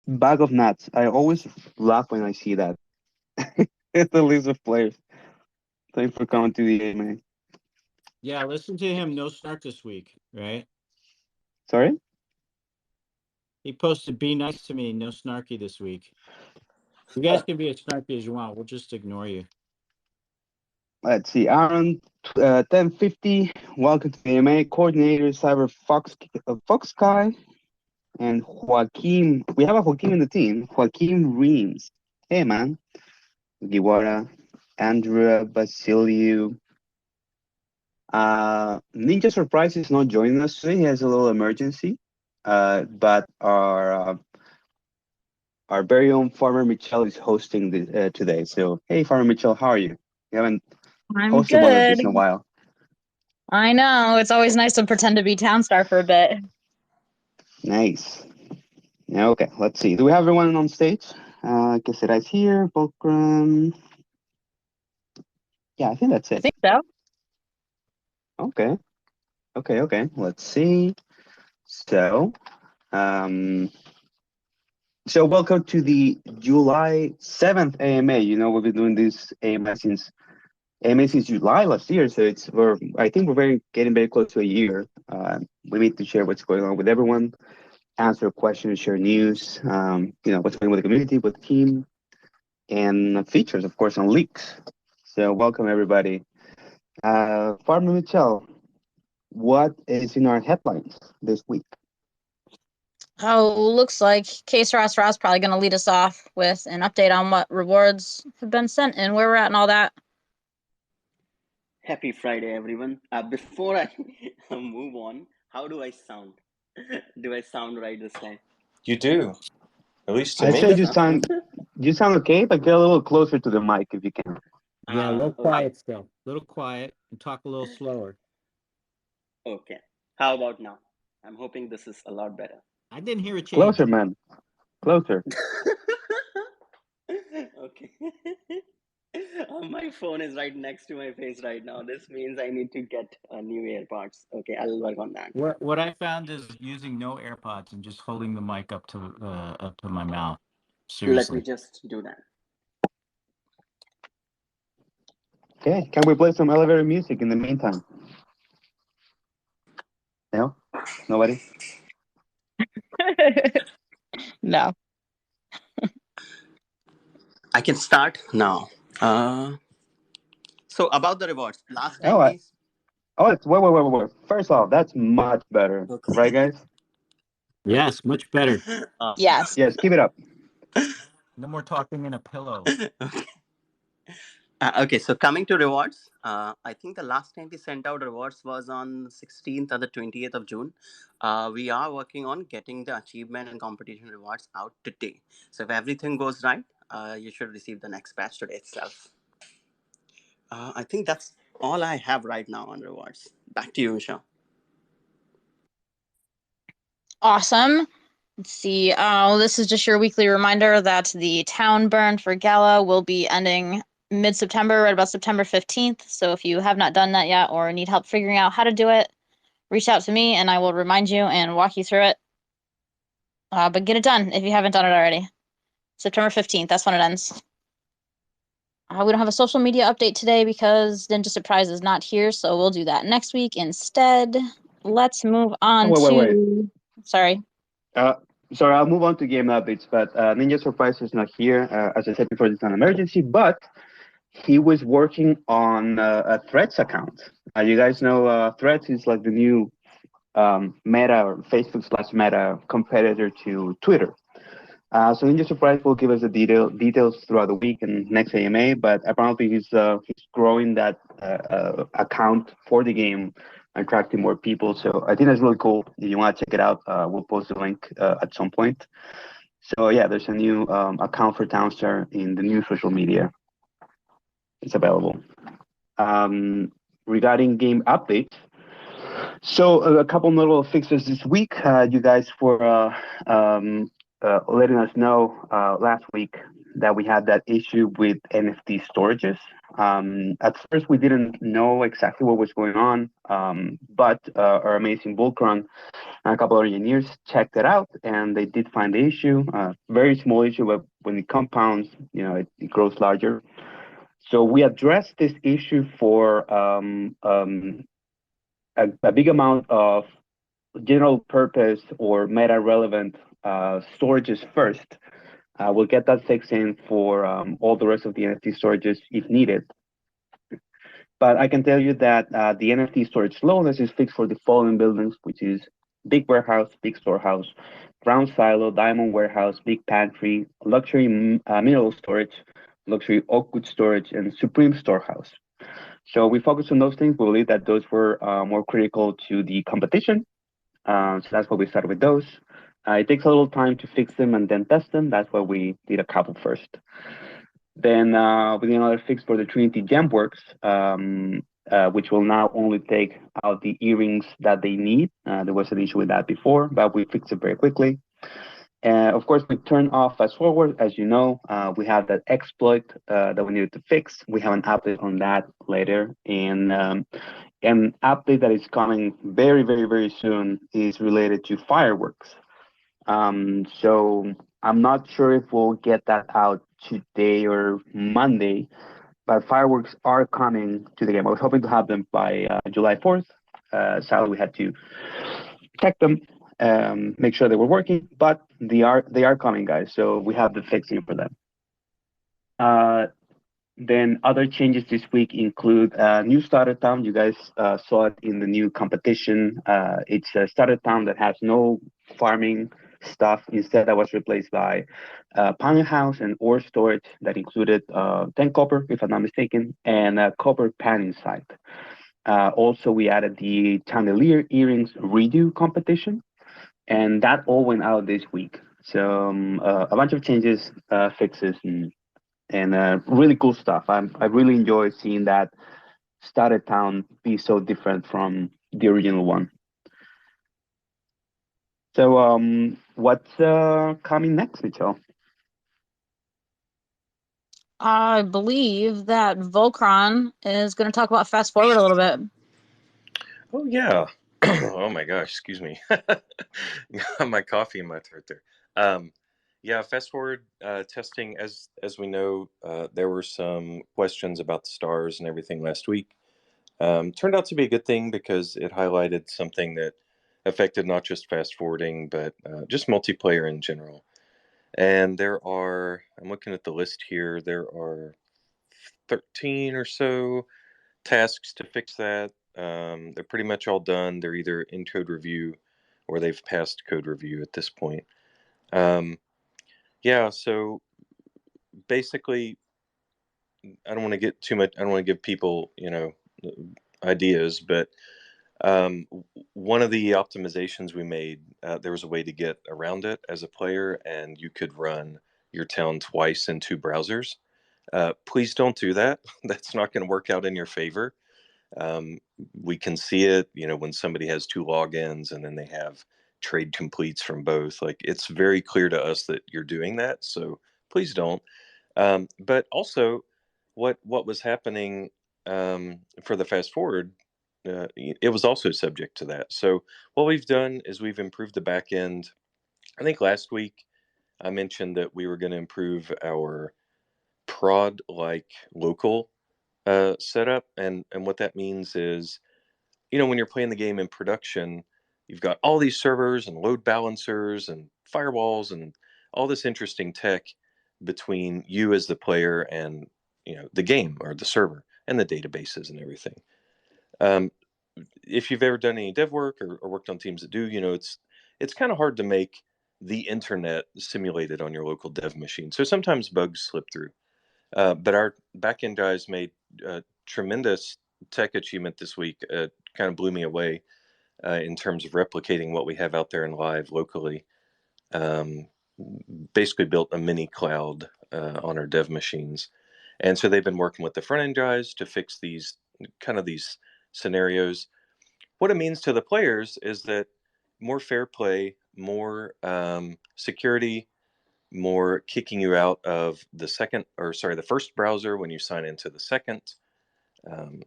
Bag of nuts. I always laugh when I see that. It's the list of players. Thanks for coming to the AMA. Yeah, listen to him. No snark this week, right? Sorry? He posted, "Be nice to me. No snarky this week." You guys can be as snarky as you want. We'll just ignore you. Let's see. Aaron, 1050. Welcome to the AMA. Coordinator, Cyber Fox Sky, and Joaquin. We have a Joaquin in the team. Joaquin Reams. Hey, man. Giwara, Andrea, Basilio. Ninja Surprise is not joining us today. He has a little emergency. But our very own Farmer Michelle is hosting today. So, hey, Farmer Michelle, how are you? You haven't I'm hosted one of good. these in a while. I know. It's always nice to pretend to be Town Star for a bit. Nice. Okay, let's see. Do we have everyone on stage? Kesserai's here. Fulcrum. Yeah, I think that's I it. think so. Okay. Okay. Let's see. So, um, so welcome to the July 7th AMA. You know, we've been doing this AMA since July last year. So I think we're getting very close to a year. We need to share what's going on with everyone, answer questions, share news, what's going on with the community, with the team, and features, of course, on leaks. So welcome everybody. Farmer Mitchell, what is in our headlines this week? Oh, looks like Case Ross Ross probably going to lead us off with an update on what rewards have been sent and where we're at and all that. Happy Friday, everyone. Before I move on, how do I sound? Do I sound right this time? You do. At least to I'd me. say you sound okay, but get a little closer to the mic if you can. Yeah, a little Okay. quiet still. A little quiet and talk a little slower. Okay. How about now? I'm hoping this is a lot better. I didn't hear a change. Closer, man. Closer. Okay. My phone is right next to my face right now. This means I need to get new AirPods. Okay, I'll work on that. What I found is using no AirPods and just holding the mic up to my mouth. Let me Seriously. just do that. Okay, can we play some elevator music in the meantime? No? Nobody? No. I can start now. So about the rewards, last Oh, time we. it's wait. First off, that's much better, Okay. right, guys? Yes, much better. Yes. Yes, keep it up. No more talking in a pillow. Okay. Okay, so coming to rewards, I think the last time we sent out rewards was on 16th or the 20th of June. We are working on getting the achievement and competition rewards out today. So if everything goes right, you should receive the next batch today itself. I think that's all I have right now on rewards. Back to you, Michelle. Awesome. Let's see. This is just your weekly reminder that the town burn for Gala will be ending mid-September, right about September 15th. So if you have not done that yet or need help figuring out how to do it, reach out to me and I will remind you and walk you through it. But get it done if you haven't done it already. September 15th, that's when it ends. We don't have a social media update today because Ninja Surprise is not here, so we'll do that next week instead. Let's move on Wait. Sorry. Sorry, I'll move on to game updates, but Ninja Surprise is not here. As I said before, it's an emergency, but he was working on a Threads account. You guys know Threads is like the new Meta or Facebook / Meta competitor to Twitter. So Ninja Surprise will give us the details throughout the week and next AMA, but apparently he's growing that account for the game, attracting more people. So I think that's really cool. If you want to check it out, we'll post the link at some point. So yeah, there's a new account for Townstar in the new social media. It's available. Regarding game updates, so a couple little fixes this week. You guys for letting us know last week that we had that issue with NFT storages. At first, we didn't know exactly what was going on, but our amazing Volcron and a couple of engineers checked it out, and they did find the issue. Very small issue, but when it compounds, it grows larger. So we addressed this issue for a big amount of general purpose or meta relevant storages first. We'll get that fixed in for all the rest of the NFT storages if needed. But I can tell you that the NFT storage slowness is fixed for the following buildings, which is Big Warehouse, Big Storehouse, Ground Silo, Diamond Warehouse, Big Pantry, Luxury Mineral Storage, Luxury Oakwood Storage, and Supreme Storehouse. So we focused on those things. We believe that those were more critical to the competition. So that's why we started with those. It takes a little time to fix them and then test them. That's why we did a couple first. Then we did another fix for the Trinity Gemworks, which will now only take out the earrings that they need. There was an issue with that before, but we fixed it very quickly. Of course, we turned off fast forward. As you know, we have that exploit that we needed to fix. We have an update on that later. And an update that is coming very, very, very soon is related to fireworks. So I'm not sure if we'll get that out today or Monday, but fireworks are coming to the game. I was hoping to have them by July 4th. Sadly, we had to check them, make sure they were working, but they are coming, guys. So we have the fixing for them. Then other changes this week include new starter town. You guys saw it in the new competition. It's a starter town that has no farming stuff. Instead, that was replaced by panel house and ore storage that included 10 copper, if I'm not mistaken, and a copper panning site. Also, we added the chandelier earrings redo competition, and that all went out this week. So a bunch of changes, fixes, and really cool stuff. I really enjoy seeing that starter town be so different from the original one. So what's coming next, Michelle? I believe that Volcron is going to talk about fast forward a little bit. Oh yeah. Oh my gosh, excuse me. Got my coffee in my throat there. Yeah, fast forward testing. As we know, there were some questions about the stars and everything last week. Turned out to be a good thing because it highlighted something that affected not just fast forwarding, but just multiplayer in general. And I'm looking at the list here, there are 13 or so tasks to fix that. They're pretty much all done. They're either in code review or they've passed code review at this point. Yeah, so basically, I don't want to get too much, I don't want to give people, ideas, but one of the optimizations we made, there was a way to get around it as a player, and you could run your town twice in two browsers. Please don't do that. That's not going to work out in your favor. We can see it, when somebody has two logins and then they have trade completes from both. Like, it's very clear to us that you're doing that. So please don't. But also, what was happening for the fast forward, it was also subject to that. So what we've done is we've improved the back end. I think last week I mentioned that we were going to improve our prod like local setup, and what that means is, when you're playing the game in production, you've got all these servers and load balancers and firewalls and all this interesting tech between you as the player and the game or the server and the databases and everything. If you've ever done any dev work or worked on teams that do, it's kind of hard to make the internet simulated on your local dev machine. So sometimes bugs slip through. But our backend guys made a tremendous tech achievement this week. Kind of blew me away in terms of replicating what we have out there in live locally. Basically built a mini cloud on our dev machines. And so they've been working with the front end guys to fix these scenarios. What it means to the players is that more fair play, more security, more kicking you out of the first browser when you sign into the second.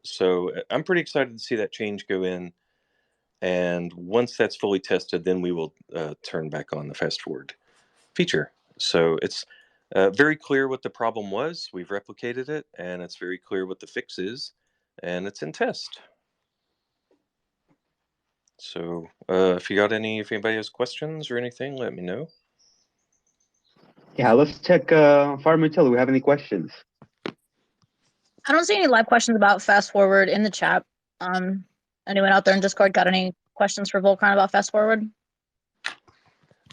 So I'm pretty excited to see that change go in. And once that's fully tested, then we will turn back on the fast forward feature. So it's very clear what the problem was. We've replicated it, and it's very clear what the fix is, and it's in test. So if anybody has questions or anything, let me know. Yeah, let's check Farmer Till. Do we have any questions? I don't see any live questions about fast forward in the chat. Anyone out there in Discord got any questions for Volcron about fast forward?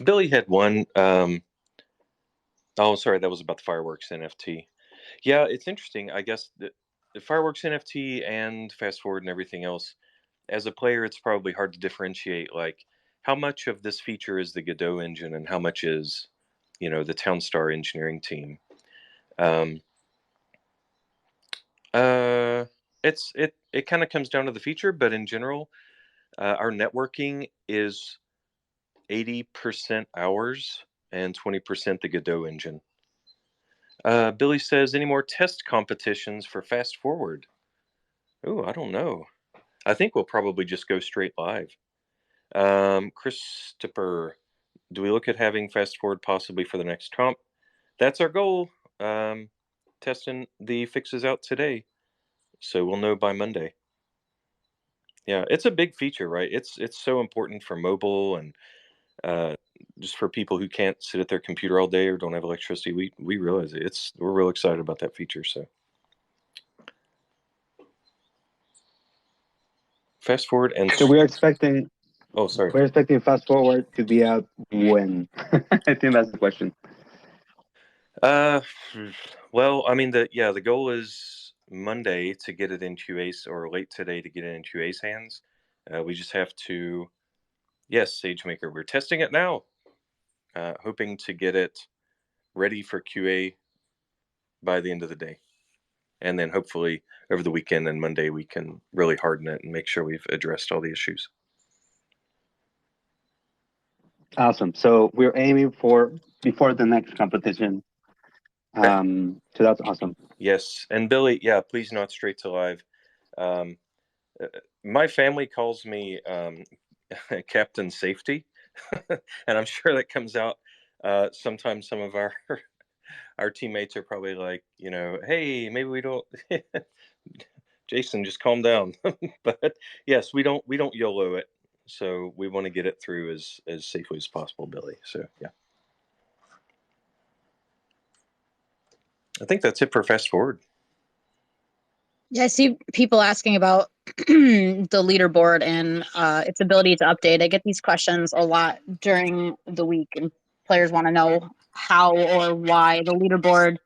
Billy had one. Oh, sorry, that was about the fireworks NFT. Yeah, it's interesting. I guess the fireworks NFT and fast forward and everything else. As a player, it's probably hard to differentiate, like, how much of this feature is the Godot engine and how much is, the Townstar engineering team. It kind of comes down to the feature, but in general, our networking is 80% ours and 20% the Godot engine. Billy says, any more test competitions for fast forward? Oh, I don't know. I think we'll probably just go straight live. Christopher, do we look at having fast forward possibly for the next comp? That's our goal. Testing the fixes out today, so we'll know by Monday. Yeah, it's a big feature, right? It's so important for mobile and just for people who can't sit at their computer all day or don't have electricity. We realize it. We're real excited about that feature. So fast forward and So we're expecting. Oh, sorry. We're expecting fast forward to be out when? I think that's the question. Well, I mean, the goal is Monday to get it in QA's, or late today to get it in QA's hands. We just have to, yes, SageMaker, we're testing it now, hoping to get it ready for QA by the end of the day. And then hopefully over the weekend and Monday, we can really harden it and make sure we've addressed all the issues. Awesome. So we're aiming for before the next competition. So that's awesome. Yes. And Billy, yeah, please not straight to live. My family calls me Captain Safety, and I'm sure that comes out. Sometimes some of our teammates are probably like, hey, maybe we don't. Jason, just calm down. But yes, we don't YOLO it, so we want to get it through as safely as possible, Billy. So yeah, I think that's it for fast forward. Yeah, I see people asking about the leaderboard and its ability to update. I get these questions a lot during the week, and players want to know how or why the leaderboard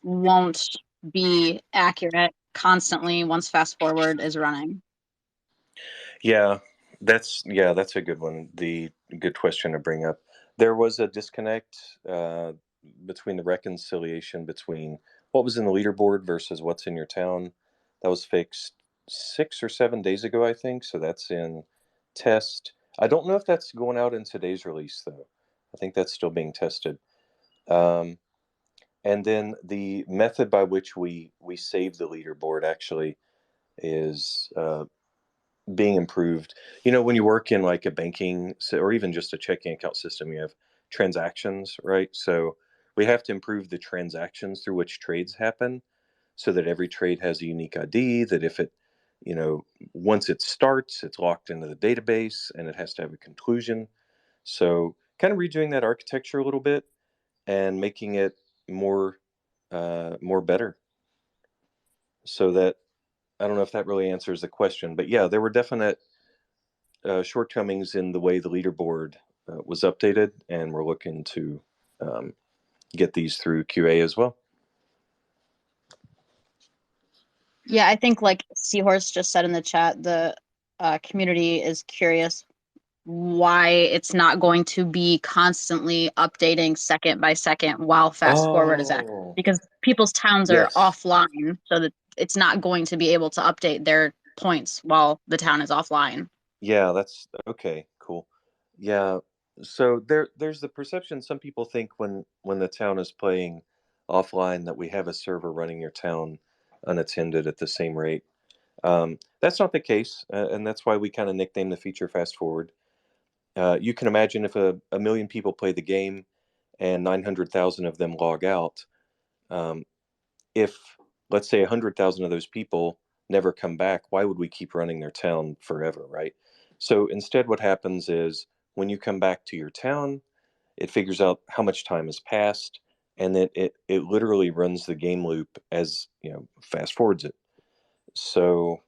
won't be accurate constantly once fast forward is running. Yeah, that's a good one. The good question to bring up. There was a disconnect between the reconciliation between what was in the leaderboard versus what's in your town. That was fixed 6 or 7 days ago, I think. So that's in test. I don't know if that's going out in today's release, though. I think that's still being tested. And then the method by which we save the leaderboard actually is being improved. When you work in like a banking or even just a checking account system, you have transactions, right? So we have to improve the transactions through which trades happen so that every trade has a unique ID, that if it, once it starts, it's locked into the database and it has to have a conclusion. So kind of redoing that architecture a little bit and making it more better, so that, I don't know if that really answers the question, but yeah, there were definite shortcomings in the way the leaderboard was updated, and we're looking to get these through QA as well. Yeah, I think like Seahorse just said in the chat, the community is curious why it's not going to be constantly updating second by second while fast forward is active, because people's towns are offline, so that it's not going to be able to update their points while the town is offline. Yeah, that's okay, cool. Yeah, So there's the perception some people think when the town is playing offline that we have a server running your town unattended at the same rate. That's not the case, and that's why we kind of nicknamed the feature Fast Forward. You can imagine if a million people play the game and 900,000 of them log out. If, let's say, 100,000 of those people never come back, why would we keep running their town forever, right? So instead, what happens is when you come back to your town, it figures out how much time has passed, and then it literally runs the game loop as fast forwards it. So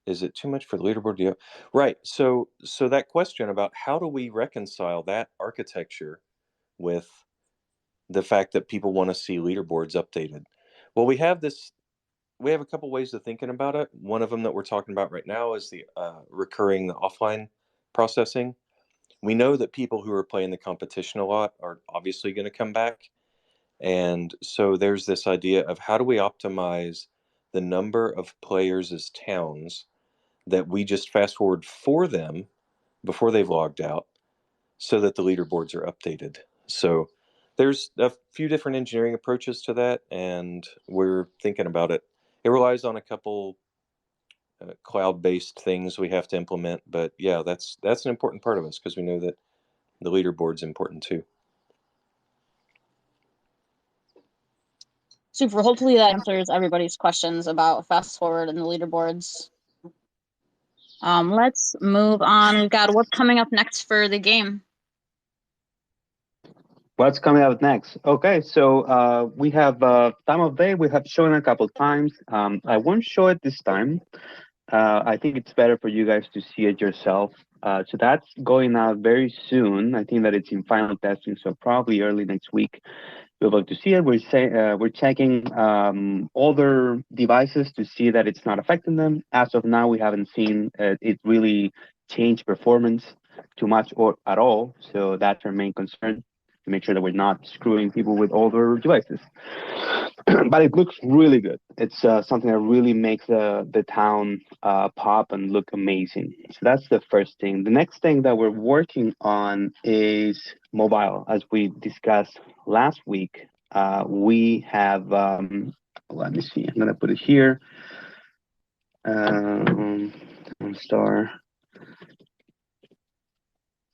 is it too much for the leaderboard? Yeah, right. So that question about how do we reconcile that architecture with the fact that people want to see leaderboards updated? Well, we have a couple ways of thinking about it. One of them that we're talking about right now is the recurring offline processing. We know that people who are playing the competition a lot are obviously going to come back. And so there's this idea of how do we optimize the number of players as towns that we just fast forward for them before they've logged out so that the leaderboards are updated. So there's a few different engineering approaches to that, and we're thinking about it. It relies on a couple cloud-based things we have to implement, but yeah, that's an important part of us because we know that the leaderboard's important too. Super. Hopefully that answers everybody's questions about Fast Forward and the leaderboards. Let's move on. We've got what's coming up next for the game. What's coming out next? Okay, so we have time of day. We have shown a couple times. I won't show it this time. I think it's better for you guys to see it yourself. So that's going out very soon. I think that it's in final testing, so probably early next week we're able to see it. We're checking older devices to see that it's not affecting them. As of now, we haven't seen it really change performance too much or at all. So that's our main concern, to make sure that we're not screwing people with older devices. But it looks really good. It's something that really makes the town pop and look amazing. So that's the first thing. The next thing that we're working on is mobile. As we discussed last week, we have, let me see, I'm going to put it here. Star.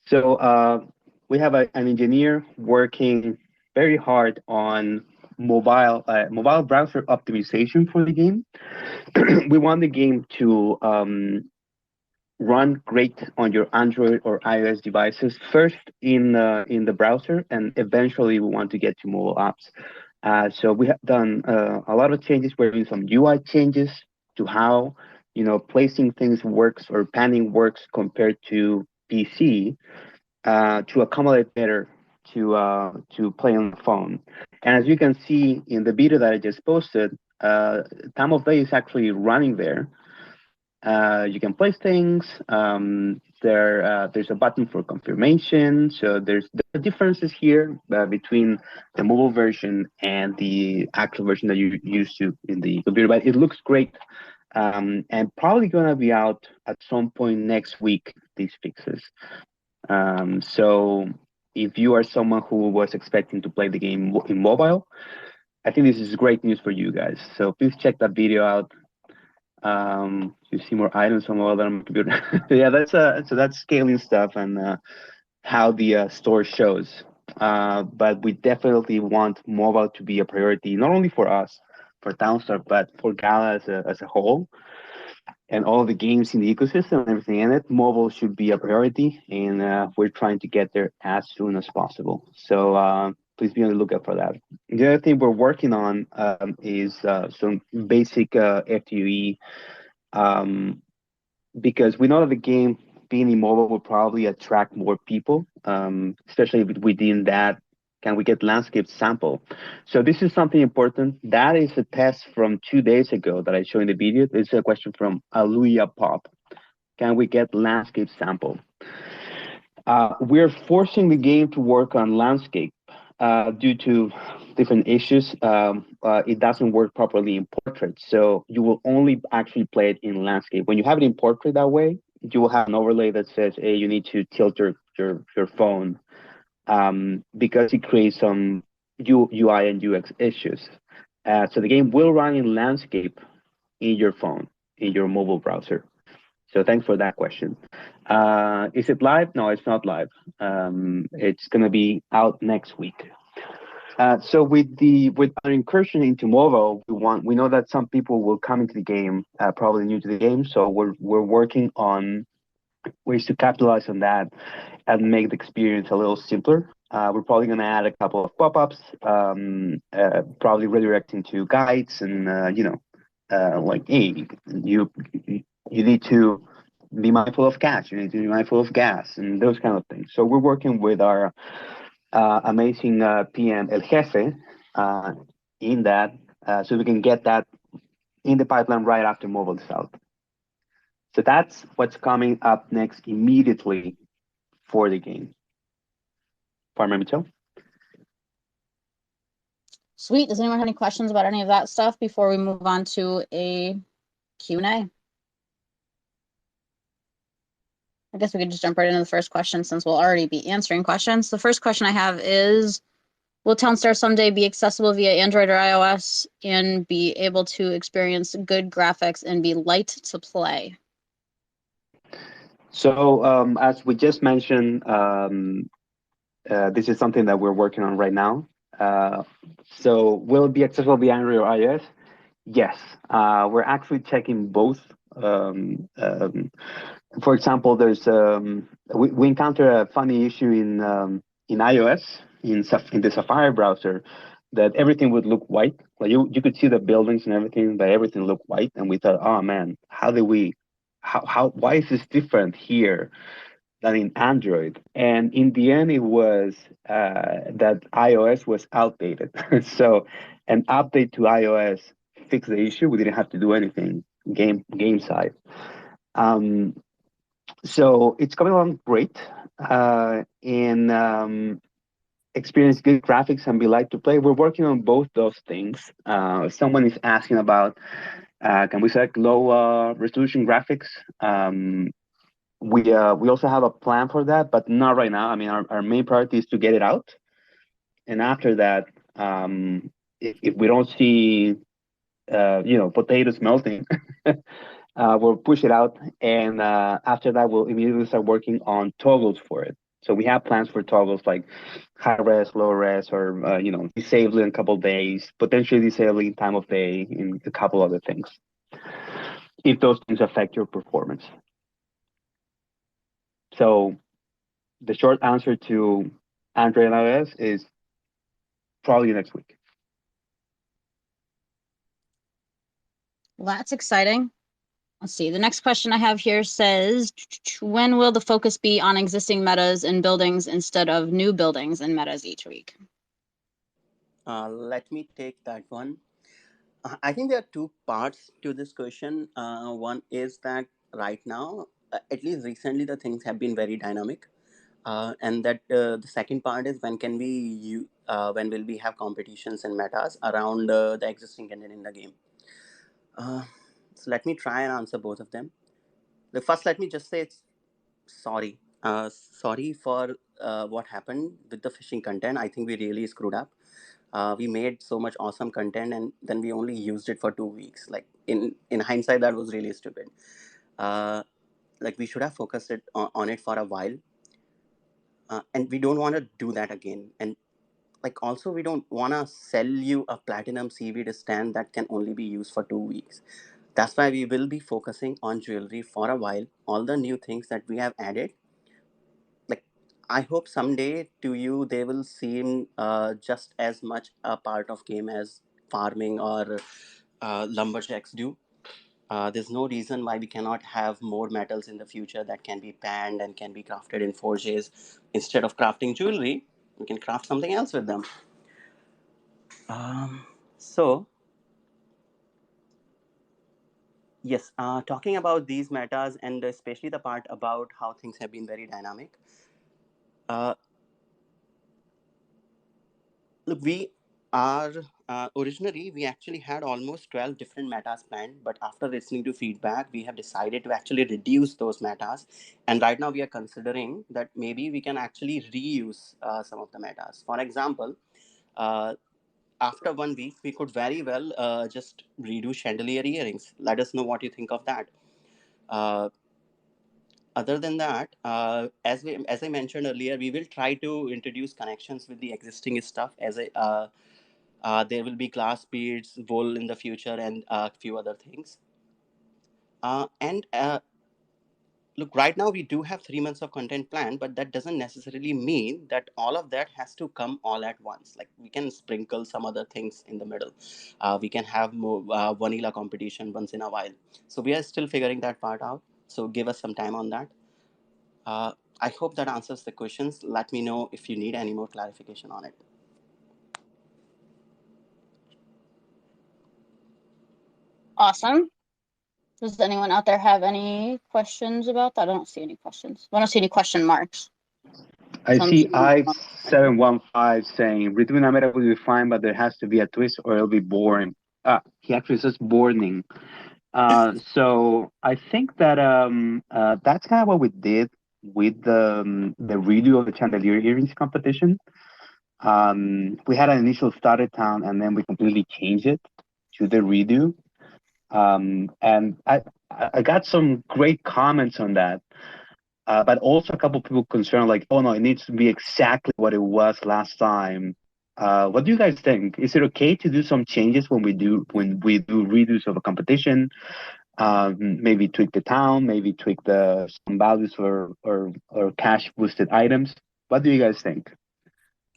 So we have an engineer working very hard on mobile browser optimization for the game. We want the game to run great on your Android or iOS devices first in the browser, and eventually we want to get to mobile apps. So we have done a lot of changes. We're doing some UI changes to how placing things works or panning works compared to PC to accommodate better to play on the phone. And as you can see in the video that I just posted, time of day is actually running there. You can place things. There's a button for confirmation. So there's the differences here between the mobile version and the actual version that you used to in the computer. But it looks great, and probably gonna be out at some point next week. These fixes. So if you are someone who was expecting to play the game in mobile, I think this is great news for you guys. So please check that video out. You see more items on mobile than on computer. Yeah, that's scaling stuff and how the store shows. But we definitely want mobile to be a priority, not only for us, for Townstar, but for Gala as a whole. And all the games in the ecosystem and everything in it, mobile should be a priority, and we're trying to get there as soon as possible. So please be on the lookout for that. The other thing we're working on is some basic FTUE, because we know that the game being in mobile will probably attract more people, especially within that. Can we get landscape sample? So this is something important. That is a test from 2 days ago that I showed in the video. This is a question from Aluya Pop. Can we get landscape sample? We're forcing the game to work on landscape due to different issues. It doesn't work properly in portrait. So you will only actually play it in landscape. When you have it in portrait that way, you will have an overlay that says, "Hey, you need to tilt your phone," because it creates some UI and UX issues. So the game will run in landscape in your phone, in your mobile browser. So thanks for that question. Is it live? No, it's not live. It's going to be out next week. So with our incursion into mobile, we know that some people will come into the game probably new to the game. So we're working on ways to capitalize on that and make the experience a little simpler. We're probably going to add a couple of pop-ups, probably redirecting to guides and like, hey, you need to be mindful of cash, you need to be mindful of gas, and those kind of things. So we're working with our amazing PM El Jefe in that, so we can get that in the pipeline right after mobile is out. So that's what's coming up next immediately for the game. Farmer Mitchell? Sweet. Does anyone have any questions about any of that stuff before we move on to a Q&A? I guess we could just jump right into the first question since we'll already be answering questions. The first question I have is, will Townstar someday be accessible via Android or iOS and be able to experience good graphics and be light to play? So as we just mentioned, this is something that we're working on right now. So will it be accessible via Android or iOS? Yes, we're actually checking both. For example, there's we encounter a funny issue in iOS in the Safari browser that everything would look white. Like you could see the buildings and everything, but everything looked white, and we thought, oh man, why is this different here than in Android? And in the end, it was that iOS was outdated. So an update to iOS fixed the issue. We didn't have to do anything game side. So it's coming along great. And experience good graphics and be light to play. We're working on both those things. Someone is asking about, can we select low resolution graphics? We also have a plan for that, but not right now. I mean, our main priority is to get it out. And after that, if we don't see, potatoes melting, we'll push it out. And after that, we'll immediately start working on toggles for it. So we have plans for toggles like high res, low res, or disabling in a couple of days, potentially disabling time of day, and a couple other things, if those things affect your performance. So the short answer to Android and iOS is probably next week. Well, that's exciting. Let's see. The next question I have here says, when will the focus be on existing metas and buildings instead of new buildings and metas each week? Let me take that one. I think there are two parts to this question. One is that right now, at least recently, the things have been very dynamic. And that the second part is when will we have competitions and metas around the existing content in the game. So let me try and answer both of them. First, let me just say sorry. Sorry for what happened with the fishing content. I think we really screwed up. We made so much awesome content and then we only used it for 2 weeks. Like in hindsight, that was really stupid. Like we should have focused on it for a while. And we don't want to do that again. And like also we don't want to sell you a platinum seaweed stand that can only be used for 2 weeks. That's why we will be focusing on jewelry for a while. All the new things that we have added, like I hope someday to you they will seem just as much a part of game as farming or lumberjacks do. There's no reason why we cannot have more metals in the future that can be panned and can be crafted in forges. Instead of crafting jewelry, we can craft something else with them. So, yes, talking about these metas and especially the part about how things have been very dynamic. Look, we Our originally we actually had almost 12 different metas planned, but after listening to feedback we have decided to actually reduce those metas, and right now we are considering that maybe we can actually reuse some of the metas. For example, uh, after 1 week we could very well just redo chandelier earrings. Let us know what you think of that. uh, Other than that, as I mentioned earlier, we will try to introduce connections with the existing stuff. There will be glass beads, wool in the future, and a few other things. And Look, right now we do have 3 months of content planned, but that doesn't necessarily mean that all of that has to come all at once. Like, we can sprinkle some other things in the middle. We can have more vanilla competition once in a while. So we are still figuring that part out. So give us some time on that. Uh, I hope that answers the questions. Let me know if you need any more clarification on it. Awesome. Does anyone out there have any questions about that? I don't see any questions. I don't see any question marks. I So I'm see assuming- I715 saying redoing a meta will be fine, but there has to be a twist or it'll be boring. He actually says boring. So I think that that's kind of what we did with the redo of the chandelier earrings competition. We had an initial started town and then we completely changed it to the redo. And I got some great comments on that. But also a couple people concerned, like, oh no, it needs to be exactly what it was last time. What do you guys think? Is it okay to do some changes when we do redos of a competition? Maybe tweak the town, maybe tweak some values or cash boosted items. What do you guys think?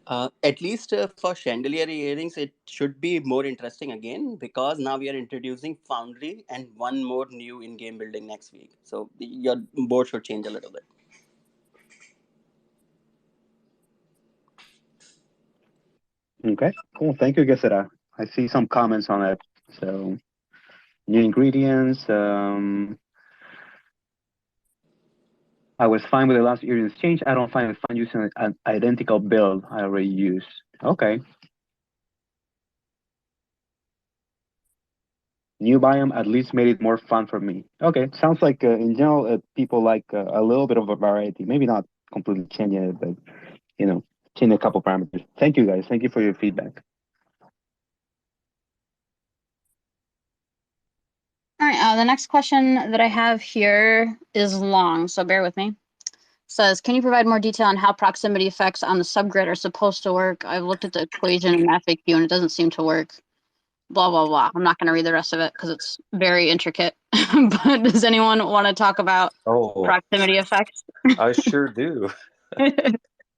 At least for chandelier earrings, it should be more interesting again, because now we are introducing Foundry and one more new in-game building next week. So your board should change a little bit. Okay, cool. Thank you, Gesera. I see some comments on it. So new ingredients. I was fine with the last earrings change. I don't find it fun using an identical build I already use. Okay. New biome at least made it more fun for me. Okay, sounds like in general people like a little bit of a variety. Maybe not completely changing it, but you know, change a couple parameters. Thank you guys. Thank you for your feedback. All right, the next question that I have here is long, so bear with me. Says, can you provide more detail on how proximity effects on the subgrid are supposed to work? I've looked at the equation in FAQ and it doesn't seem to work. Blah, blah, blah. I'm not going to read the rest of it because it's very intricate. But does anyone want to talk about proximity effects? I sure do.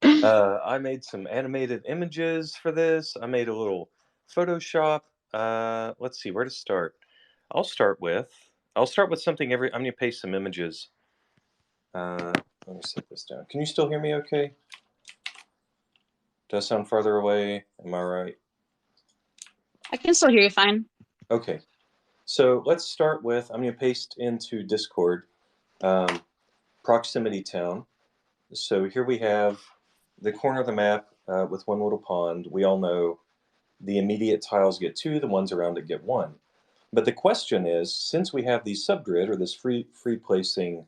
I made some animated images for this. I made a little Photoshop. Let's see where to start. I'll start with something. I'm going to paste some images. Let me set this down. Can you still hear me okay? Does sound farther away? Am I right? I can still hear you fine. Okay. So let's start with, I'm going to paste into Discord proximity town. So here we have the corner of the map with one little pond. We all know the immediate tiles get 2, the ones around it get 1. But the question is, since we have the subgrid or this free placing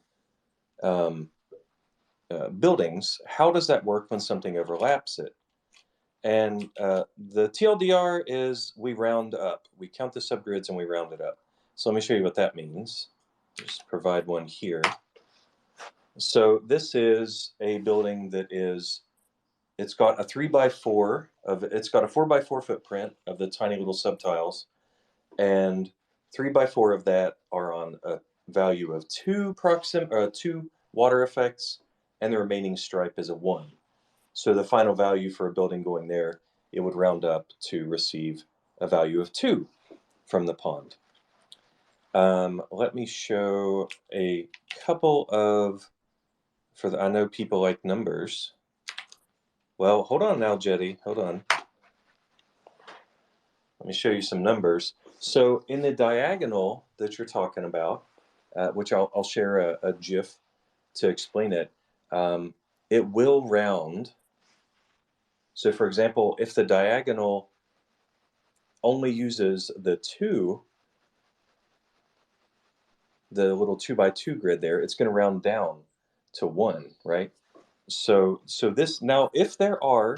buildings, how does that work when something overlaps it? And the TLDR is we round up. We count the subgrids and we round it up. So let me show you what that means. Just provide one here. So this is a building that is, it's got a 3x4 it's got a 4x4 footprint of the tiny little subtiles, and 3x4 of that are on a value of 2 water effects, and the remaining stripe is a 1. So the final value for a building going there, it would round up to receive a value of 2 from the pond. Let me show a couple of, I know people like numbers. Well, hold on now, Jetty. Hold on. Let me show you some numbers. So in the diagonal that you're talking about, which I'll share a GIF to explain it, it will round. So for example, if the diagonal only uses the little 2x2 grid there, it's going to round down to 1, right? So this now, if there are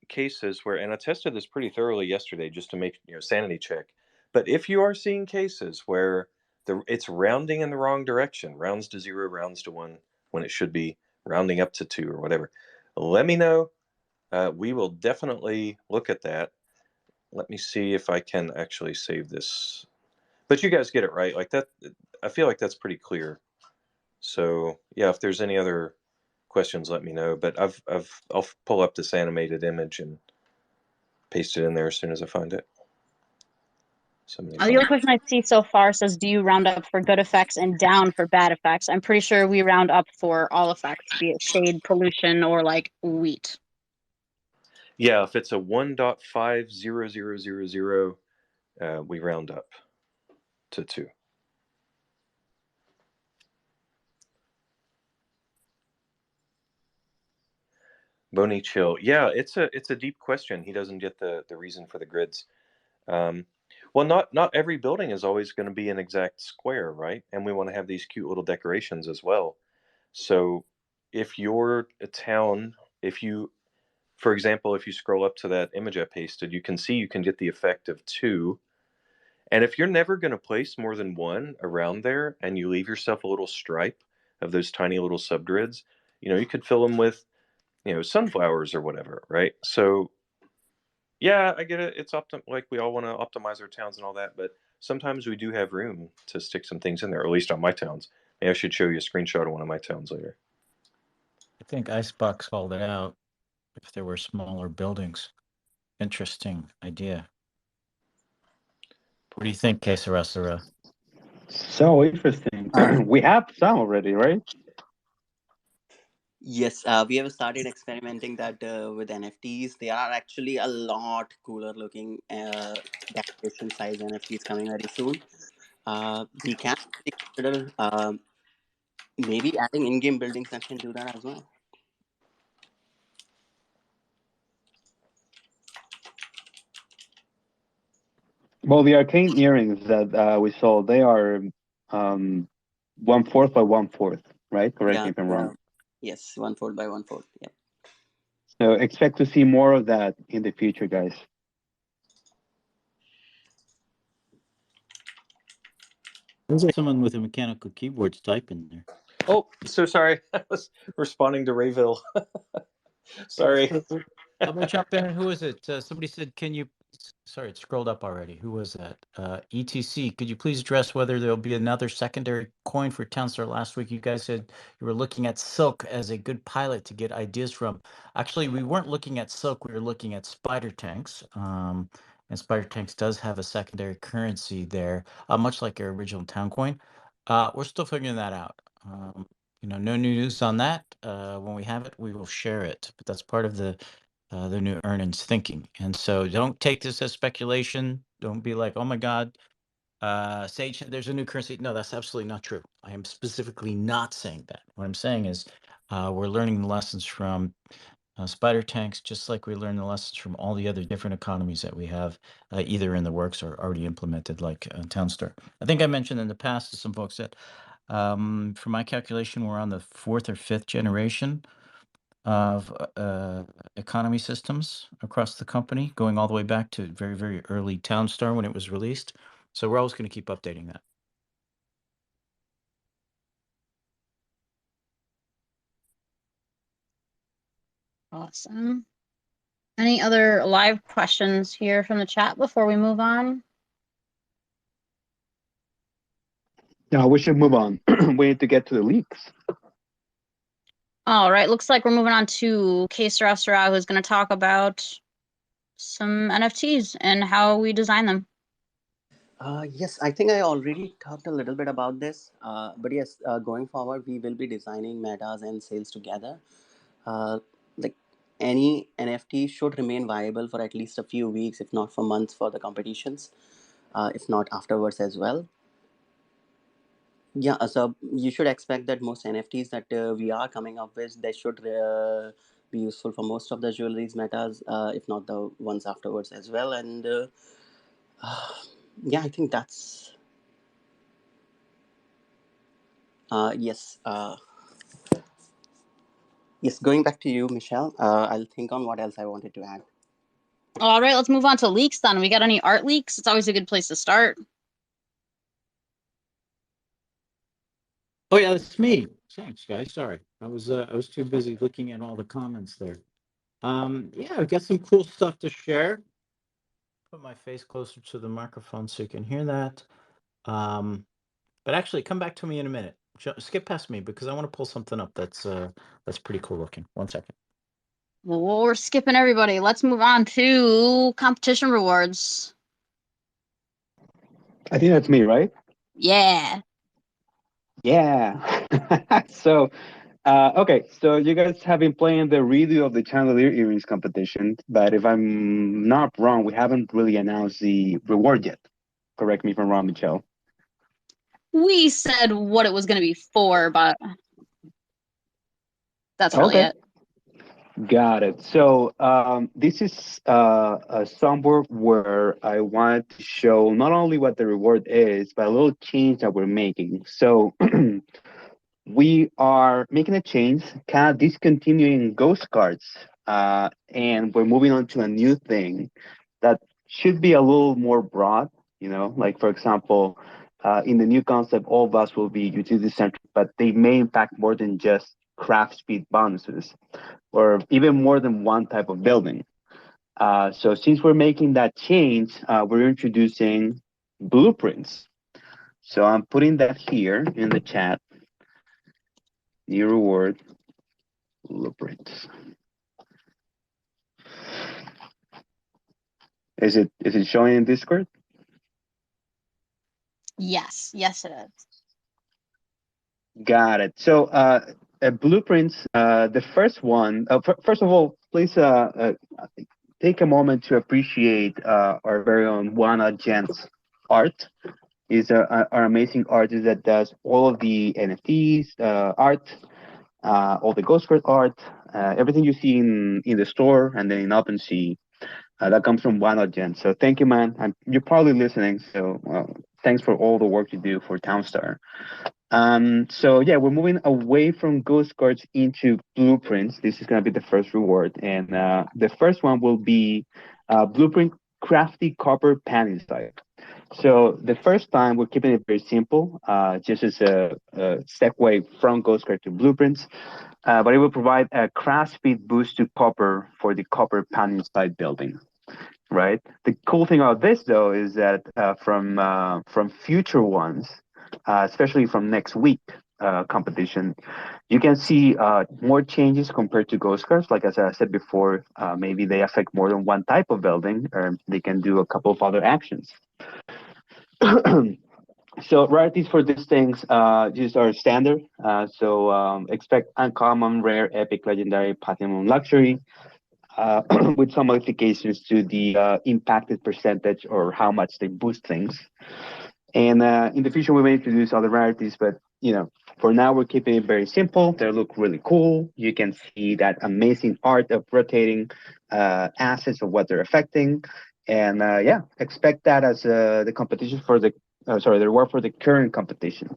cases where, and I tested this pretty thoroughly yesterday just to make sanity check, but if you are seeing cases where it's rounding in the wrong direction, rounds to 0, rounds to 1, when it should be rounding up to 2 or whatever, let me know. We will definitely look at that. Let me see if I can actually save this. But you guys get it right, like that. I feel like that's pretty clear. So yeah, if there's any other questions, let me know. But I'll pull up this animated image and paste it in there as soon as I find it. The only question I see so far says, do you round up for good effects and down for bad effects? I'm pretty sure we round up for all effects, be it shade, pollution, or like wheat. Yeah, if it's a 1.50000, we round up to 2. Boney Chill. Yeah, it's a deep question. He doesn't get the reason for the grids. Well, not every building is always going to be an exact square, right? And we want to have these cute little decorations as well. So if you're a town, for example, if you scroll up to that image I pasted, you can see you can get the effect of 2. And if you're never going to place more than 1 around there, and you leave yourself a little stripe of those tiny little subgrids, you could fill them with sunflowers or whatever, right? So yeah, I get it. It's like we all want to optimize our towns and all that, but sometimes we do have room to stick some things in there, or at least on my towns. Maybe I should show you a screenshot of one of my towns later. I think Icebox called it out if there were smaller buildings. Interesting idea. What do you think, Que Sera? So interesting. We have some already, right? Yes, we have started experimenting that with NFTs. They are actually a lot cooler looking decoration size NFTs coming very soon. We can consider maybe adding in-game buildings that can do that as well. Well, the arcane earrings that we sold, they are 1/4 by 1/4, right? Correct me if I'm wrong. Yes, 1/4 by 1/4. Yeah. So expect to see more of that in the future, guys. There's like someone with a mechanical keyboard typing there. Oh, so sorry. I was responding to Rayville. Sorry. I'm gonna jump in. Who is it? Somebody said, "Can you?" Sorry, it scrolled up already. Who was that? ETC. Could you please address whether there'll be another secondary coin for Townstar? Last week, you guys said you were looking at Silk as a good pilot to get ideas from. Actually, we weren't looking at Silk. We were looking at Spider Tanks. And Spider Tanks does have a secondary currency there, much like our original Town coin. We're still figuring that out. No new news on that. When we have it, we will share it. But that's part of the new earnings thinking. And so don't take this as speculation. Don't be like, oh my God, Sage, there's a new currency. No, that's absolutely not true. I am specifically not saying that. What I'm saying is we're learning the lessons from Spider Tanks, just like we learn the lessons from all the other different economies that we have either in the works or already implemented, like Townstar. I think I mentioned in the past to some folks that for my calculation, we're on the 4th or 5th generation of economy systems across the company, going all the way back to very, very early Townstar when it was released. So we're always going to keep updating that. Awesome. Any other live questions here from the chat before we move on? No, we should move on. We need to get to the leaks. All right, looks like we're moving on to Que Sera, who's going to talk about some NFTs and how we design them. Yes, I think I already talked a little bit about this. But yes, going forward, we will be designing metas and sales together. Like any NFT should remain viable for at least a few weeks, if not for months, for the competitions, if not afterwards as well. Yeah, so you should expect that most NFTs that we are coming up with, they should be useful for most of the jewelries metas, if not the ones afterwards as well. And yeah, I think that's yes. Yes, going back to you, Michelle. I'll think on what else I wanted to add. All right, let's move on to leaks then. We got any art leaks? It's always a good place to start. Oh yeah, that's me. Thanks, guys. Sorry, I was too busy looking at all the comments there. Yeah, I've got some cool stuff to share. Put my face closer to the microphone so you can hear that. But actually, come back to me in a minute. Skip past me because I want to pull something up that's pretty cool looking. 1 second. Well, we're skipping everybody. Let's move on to competition rewards. I think that's me, right? Yeah. Yeah. So, okay. So you guys have been playing the redo of the Chandelier Earrings competition, but if I'm not wrong, we haven't really announced the reward yet. Correct me if I'm wrong, Michelle. We said what it was going to be for, but that's really Okay. it. Got it. So this is a somewhere where I wanted to show not only what the reward is, but a little change that we're making. So we are making a change, kind of discontinuing ghost cards, and we're moving on to a new thing that should be a little more broad. You know, like for example, in the new concept, all of us will be utility centric, but they may impact more than just craft speed bonuses or even more than one type of building. So since we're making that change, we're introducing blueprints. So I'm putting that here in the chat. New reward blueprints. Is it showing in Discord? Yes. Yes, it is. Got it. So blueprints. The first one. First of all, please take a moment to appreciate our very own Wana Gent's art. He's our amazing artist that does all of the NFTs, art, all the Ghost Card art, everything you see in the store and then in OpenSea. That comes from Wana Gent. So thank you, man. You're probably listening. So thanks for all the work you do for Townstar. So yeah, we're moving away from ghost cards into blueprints. This is gonna be the first reward, and the first one will be blueprint crafty copper panel style. So the first time we're keeping it very simple, just as a segue from ghost card to blueprints, but it will provide a craft speed boost to copper for the copper panel style building. Right. The cool thing about this, though, is that from future ones, especially from next week competition, you can see more changes compared to ghost cards. Like as I said before, maybe they affect more than one type of building, or they can do a couple of other actions. So rarities for these things just are standard. So expect uncommon, rare, epic, legendary, platinum, luxury. With some modifications to the impacted percentage or how much they boost things. And in the future, we may introduce other rarities, but for now, we're keeping it very simple. They look really cool. You can see that amazing art of rotating assets of what they're affecting. And yeah, expect that as the competition for the reward for the current competition.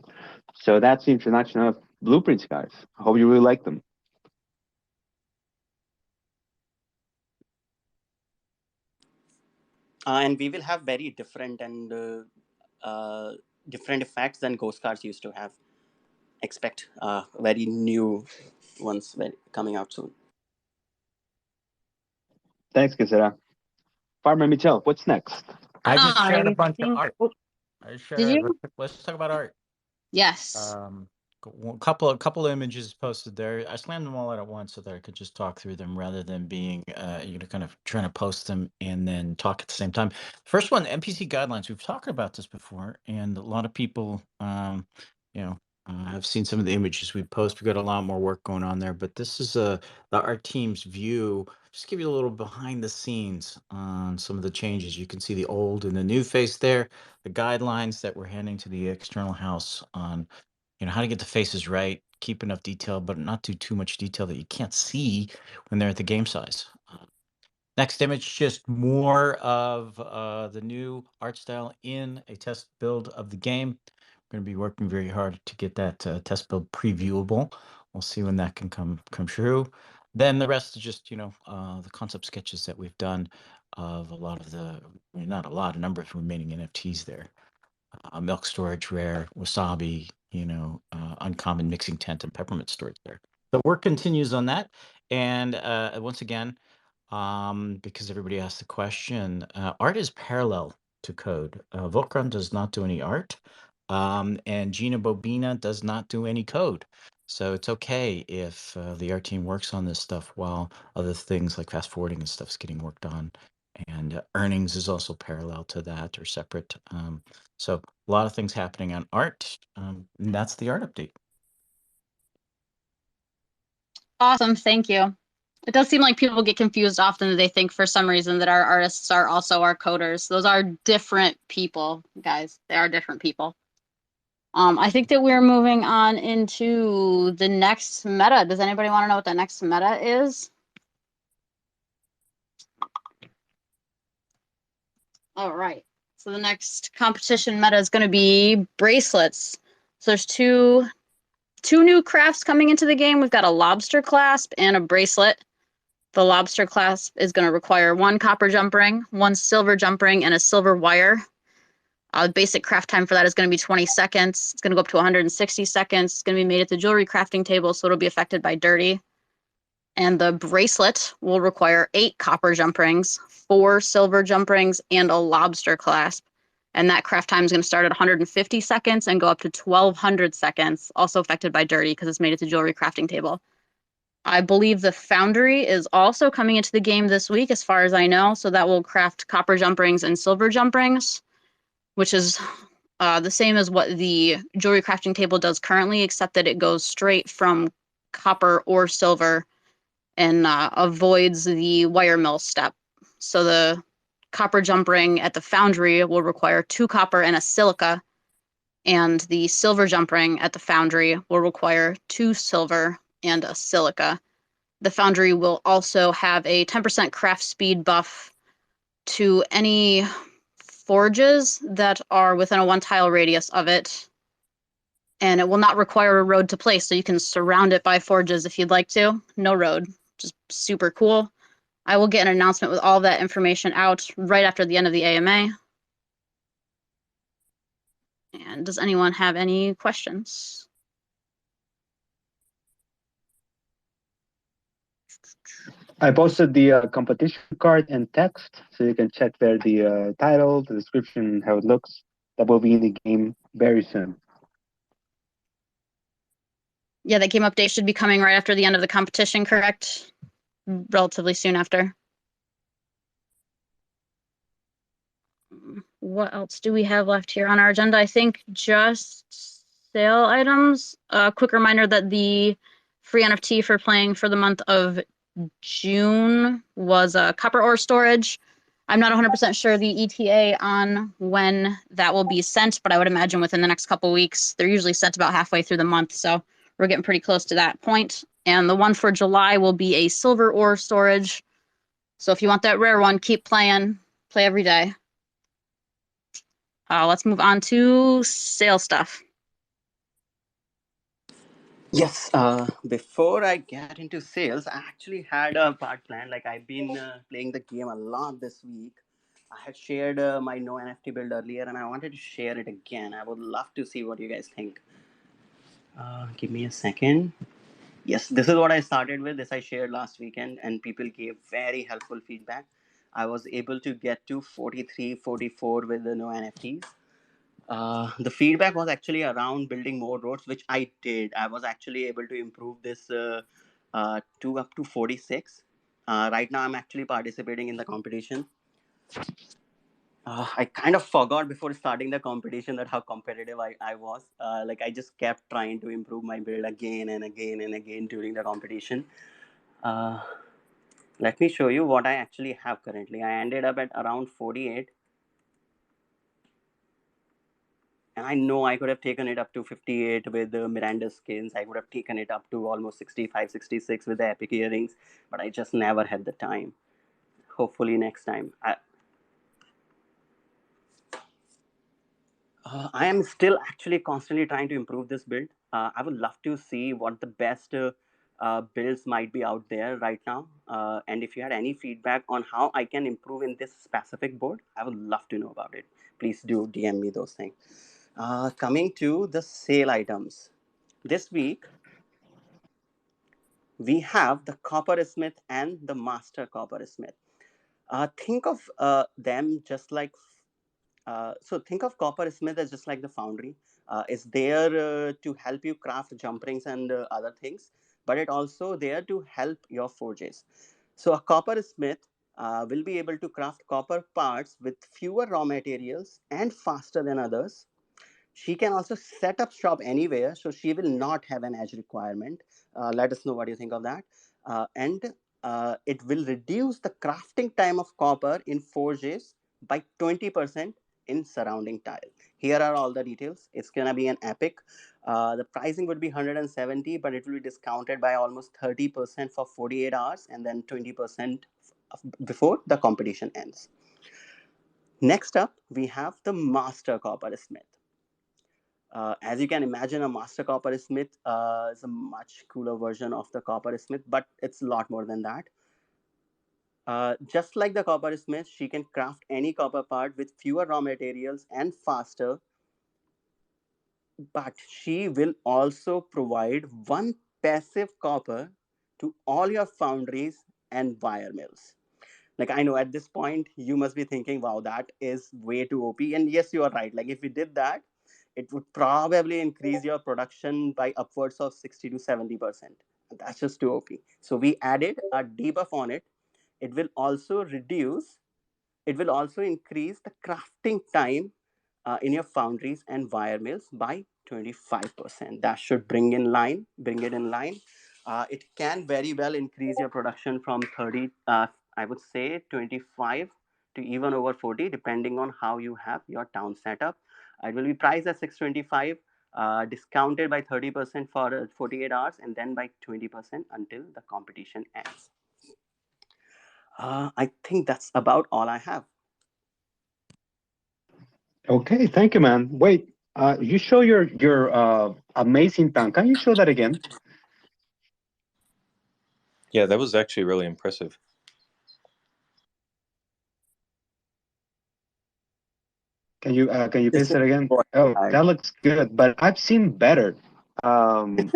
So that's the introduction of blueprints, guys. I hope you really like them. And we will have very different and different effects than ghost cards used to have. Expect very new ones coming out soon. Thanks, Casera. Farmer Michel, what's next? I just shared a I bunch of think. art. Oh, I did shared. you? Let's talk about art. Yes. A couple of images posted there. I slammed them all out at once so that I could just talk through them rather than being kind of trying to post them and then talk at the same time. First one, NPC guidelines. We've talked about this before, and a lot of people, I've seen some of the images we've posted. We've got a lot more work going on there, but this is our team's view. Just give you a little behind the scenes on some of the changes. You can see the old and the new face there, the guidelines that we're handing to the external house on how to get the faces right, keep enough detail, but not do too much detail that you can't see when they're at the game size. Next image, just more of the new art style in a test build of the game. We're going to be working very hard to get that test build previewable. We'll see when that can come true. Then the rest is just, the concept sketches that we've done of a lot of not a lot, a number of remaining NFTs there. Milk storage rare, wasabi, uncommon mixing tent and peppermint storage there. The work continues on that. And once again, because everybody asked the question, art is parallel to code. Volcron does not do any art, and Gina Bobina does not do any code. So it's okay if the art team works on this stuff while other things like fast forwarding and stuff is getting worked on. And earnings is also parallel to that or separate. So a lot of things happening on art. And that's the art update. Awesome, thank you. It does seem like people get confused often. They think for some reason that our artists are also our coders. Those are different people, guys. They are different people. I think that we're moving on into the next meta. Does anybody want to know what the next meta is? All right. So the next competition meta is going to be bracelets. So there's two new crafts coming into the game. We've got a lobster clasp and a bracelet. The lobster clasp is going to require 1 copper jump ring, 1 silver jump ring, and a silver wire. Basic craft time for that is going to be 20 seconds. It's going to go up to 160 seconds. It's going to be made at the jewelry crafting table, so it'll be affected by dirty. And the bracelet will require 8 copper jump rings, 4 silver jump rings, and a lobster clasp. And that craft time is going to start at 150 seconds and go up to 1200 seconds, also affected by dirty because it's made at the jewelry crafting table. I believe the Foundry is also coming into the game this week, as far as I know. So that will craft copper jump rings and silver jump rings, which is the same as what the jewelry crafting table does currently, except that it goes straight from copper or silver and avoids the wire mill step. So the copper jump ring at the Foundry will require 2 copper and a silica, and the silver jump ring at the Foundry will require 2 silver and a silica. The Foundry will also have a 10% craft speed buff to any forges that are within a 1 tile radius of it. And it will not require a road to place, so you can surround it by forges if you'd like to. No road, just super cool. I will get an announcement with all that information out right after the end of the AMA. And does anyone have any questions? I posted the competition card and text, so you can check there the title, the description, how it looks. That will be in the game very soon. Yeah, that game update should be coming right after the end of the competition, correct? Relatively soon after. What else do we have left here on our agenda? I think just sale items. A quick reminder that the free NFT for playing for the month of June was copper ore storage. I'm not 100% sure the ETA on when that will be sent, but I would imagine within the next couple weeks. They're usually sent about halfway through the month, so we're getting pretty close to that point. And the one for July will be a silver ore storage. So if you want that rare one, keep playing. Play every day. Let's move on to sale stuff. Yes, before I get into sales, I actually had a part plan. Like, I've been playing the game a lot this week. I had shared my no NFT build earlier, and I wanted to share it again. I would love to see what you guys think. Give me a second. Yes, this is what I started with. This I shared last weekend, and people gave very helpful feedback. I was able to get to 43, 44 with the no NFTs. The feedback was actually around building more roads, which I did. I was actually able to improve this to up to 46. Right now, I'm actually participating in the competition. I kind of forgot before starting the competition that how competitive I was. Like, I just kept trying to improve my build again and again and again during the competition. Uh, Let me show you what I actually have currently. I ended up at around 48. And I know I could have taken it up to 58 with the Miranda skins. I would have taken it up to almost 65, 66 with the epic earrings, but I just never had the time. Hopefully next time. I am still actually constantly trying to improve this build. I would love to see what the best builds might be out there right now. And if you had any feedback on how I can improve in this specific board, I would love to know about it. Please do DM me those things. Coming to the sale items. This week, we have the Coppersmith and the Master Coppersmith. Think of them just like so think of Coppersmith as just like the foundry. It's there to help you craft jump rings and other things, but it also there to help your forges. So a Coppersmith will be able to craft copper parts with fewer raw materials and faster than others. She can also set up shop anywhere, so she will not have an edge requirement. Let us know what you think of that. And it will reduce the crafting time of copper in forges by 20% in surrounding tile. Here are all the details. It's gonna be an epic. The pricing would be 170, but it will be discounted by almost 30% for 48 hours and then 20% before the competition ends. Next up, we have the Master Coppersmith. As you can imagine, a Master Coppersmith is a much cooler version of the Coppersmith, but it's a lot more than that. Just like the Coppersmith, she can craft any copper part with fewer raw materials and faster, but she will also provide one passive copper to all your foundries and wire mills. Like, I know at this point you must be thinking, wow, that is way too OP. And yes, you are right. Like, if we did that, it would probably increase your production by upwards of 60 to 70%. That's just too OP. So we added a debuff on it. It will also reduce, it will also increase the crafting time in your foundries and wire mills by 25%. That should bring it in line. It can very well increase your production from 30, I would say 25 to even over 40, depending on how you have your town set up. It will be priced at 625, discounted by 30% for 48 hours, and then by 20% until the competition ends. I think that's about all I have. Okay, thank you, man. Wait, you show your amazing tank. Can you show that again? Yeah, that was actually really impressive. Can you paste it again? Boy, Oh, that looks good, but I've seen better. Um,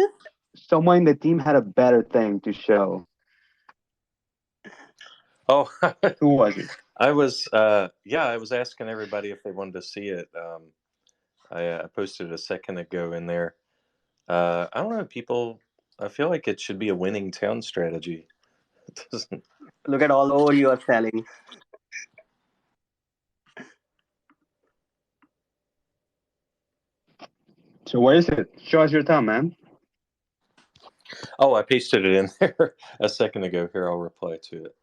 Someone in the team had a better thing to show. Oh, Who was it? I was I was asking everybody if they wanted to see it. I posted a second ago in there. I don't know, people. I feel like it should be a winning town strategy. It doesn't. look at all the ore you are selling. So where is it? Show us your town, man. Oh, I pasted it in there a second ago. Here, I'll reply to it.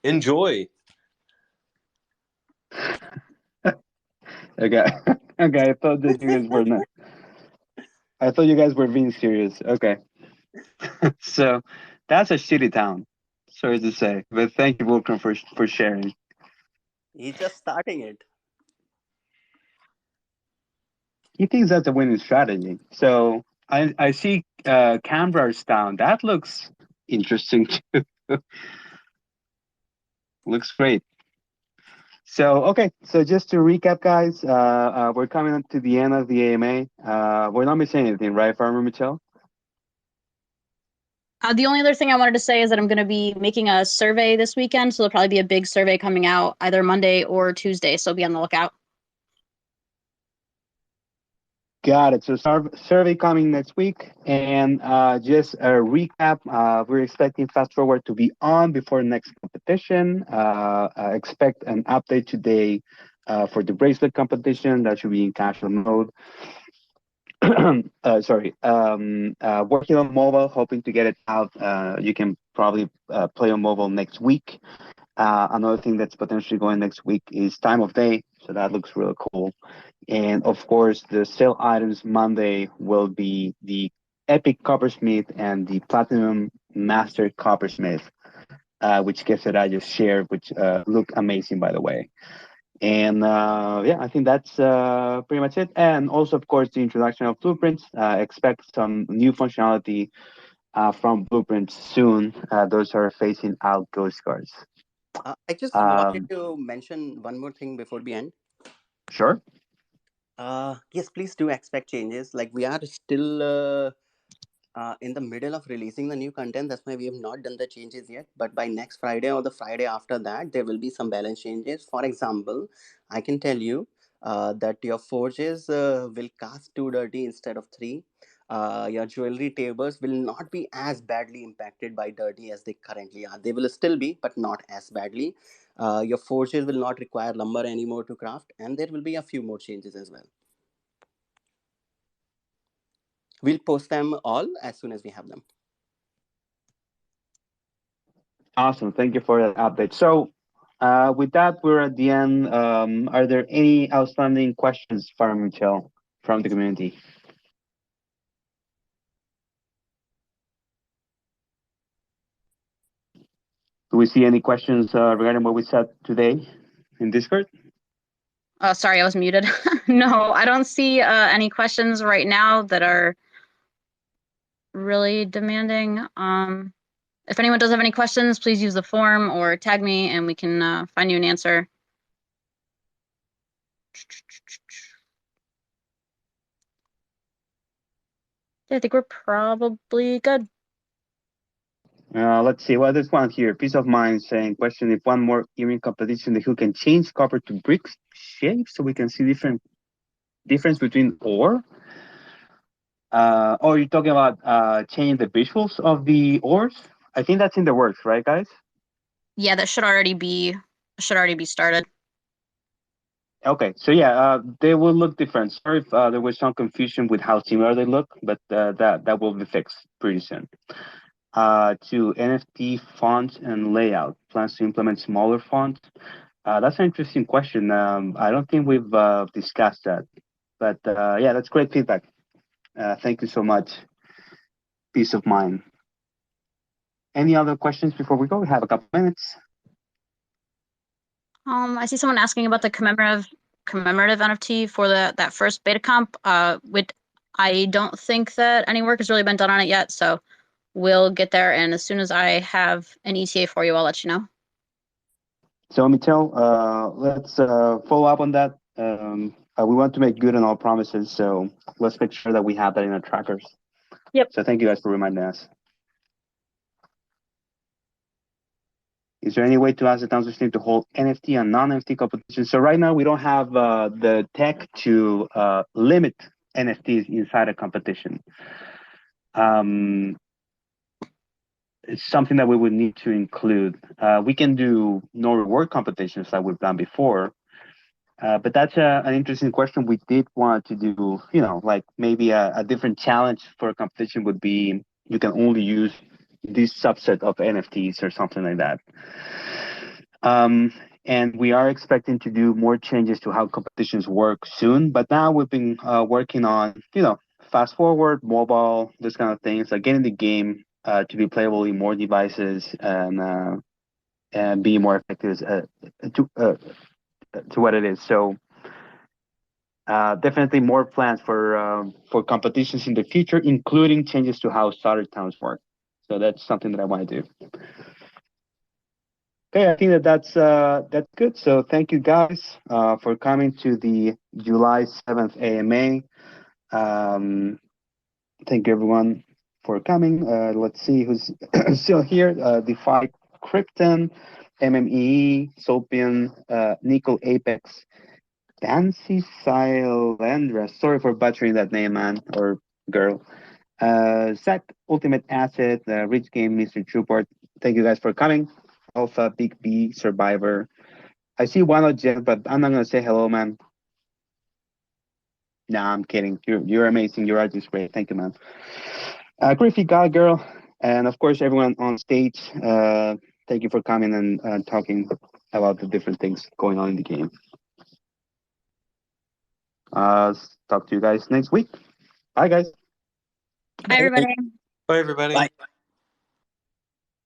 Enjoy. Okay, okay. I thought that you guys were not. I thought you guys were being serious. Okay, so that's a shitty town. Sorry to say, but thank you, Vulcan, for sharing. He's just starting it. He thinks that's a winning strategy. So I see Canberra's town. That looks interesting too. Looks great. So, okay, so just to recap, guys, we're coming up to the end of the AMA. We're not missing anything, right, Farmer Michelle? The only other thing I wanted to say is that I'm going to be making a survey this weekend, so there'll probably be a big survey coming out either Monday or Tuesday, so be on the lookout. Got it. So survey coming next week. And just a recap, we're expecting Fast Forward to be on before next competition. Expect an update today for the bracelet competition. That should be in casual mode. Sorry. Working on mobile, hoping to get it out. You can probably play on mobile next week. Another thing that's potentially going next week is time of day, so that looks really cool. And of course, the sale items Monday will be the Epic Coppersmith and the Platinum Master Coppersmith, which gifts that I just shared, which look amazing, by the way. And yeah, I think that's pretty much it. And also, of course, the introduction of blueprints. Expect some new functionality from blueprints soon. Those are phasing out ghost cards. I just wanted to mention one more thing before we end. Sure. Yes, please do expect changes. Like we are still in the middle of releasing the new content. That's why we have not done the changes yet. But by next Friday or the Friday after that, there will be some balance changes. For example, I can tell you that your forges will cast 2 dirty instead of 3. Your jewelry tables will not be as badly impacted by dirty as they currently are. They will still be, but not as badly. Your forges will not require lumber anymore to craft, and there will be a few more changes as well. We'll post them all as soon as we have them. Awesome. Thank you for that update. So, with that, we're at the end. Are there any outstanding questions, Farm Michelle, from the community? Do we see any questions regarding what we said today in Discord? Oh, sorry, I was muted. No, I don't see any questions right now that are really demanding. If anyone does have any questions, please use the form or tag me and we can find you an answer. Yeah, I think we're probably good. Let's see. Well, there's one here. Peace of Mind saying, question if one more earring competition, the who can change copper to brick shape so we can see difference between ore. Or you're talking about changing the visuals of the ores? I think that's in the works, right, guys? Yeah, that should already be started. Okay, so yeah, they will look different. Sorry if there was some confusion with how similar they look, but that will be fixed pretty soon. To NFT font and layout, plans to implement smaller fonts. That's an interesting question. I don't think we've discussed that, but yeah, that's great feedback. Thank you so much. Peace of mind. Any other questions before we go? We have a couple minutes. I see someone asking about the commemorative NFT for that first beta comp. I don't think that any work has really been done on it yet, so we'll get there. And as soon as I have an ETA for you, I'll let you know. So, Michelle, let's follow up on that. We want to make good on our promises, so let's make sure that we have that in our trackers. Yep. So thank you guys for reminding us. Is there any way to ask the Townsend team to hold NFT and non-NFT competitions? So right now we don't have the tech to limit NFTs inside a competition. It's something that we would need to include. We can do no reward competitions like we've done before, but that's an interesting question. We did want to do, like maybe a different challenge for a competition would be you can only use this subset of NFTs or something like that. And we are expecting to do more changes to how competitions work soon. But now we've been working on, fast forward, mobile, those kind of things, like getting the game to be playable in more devices and be more effective to what it is. So definitely more plans for competitions in the future, including changes to how starter towns work. So that's something that I want to do. Okay, I think that's good. So thank you guys for coming to the July 7th AMA. Thank you everyone for coming. Let's see who's still here. Defy Krypton, MMEE, Sopian, Nickel Apex, Dancy Silendra. Sorry for butchering that name, man or girl. Zach, Ultimate Asset, Rich Game, Mr. Trooport. Thank you guys for coming. Alpha, Big B, Survivor. I see one of Jeff, but I'm not gonna say hello, man. Nah, I'm kidding. You're amazing. You're just great. Thank you, man. Griffey, God Girl, and of course everyone on stage. Thank you for coming and talking about the different things going on in the game. Talk to you guys next week. Bye, guys. Hi, everybody. Bye, everybody. Bye.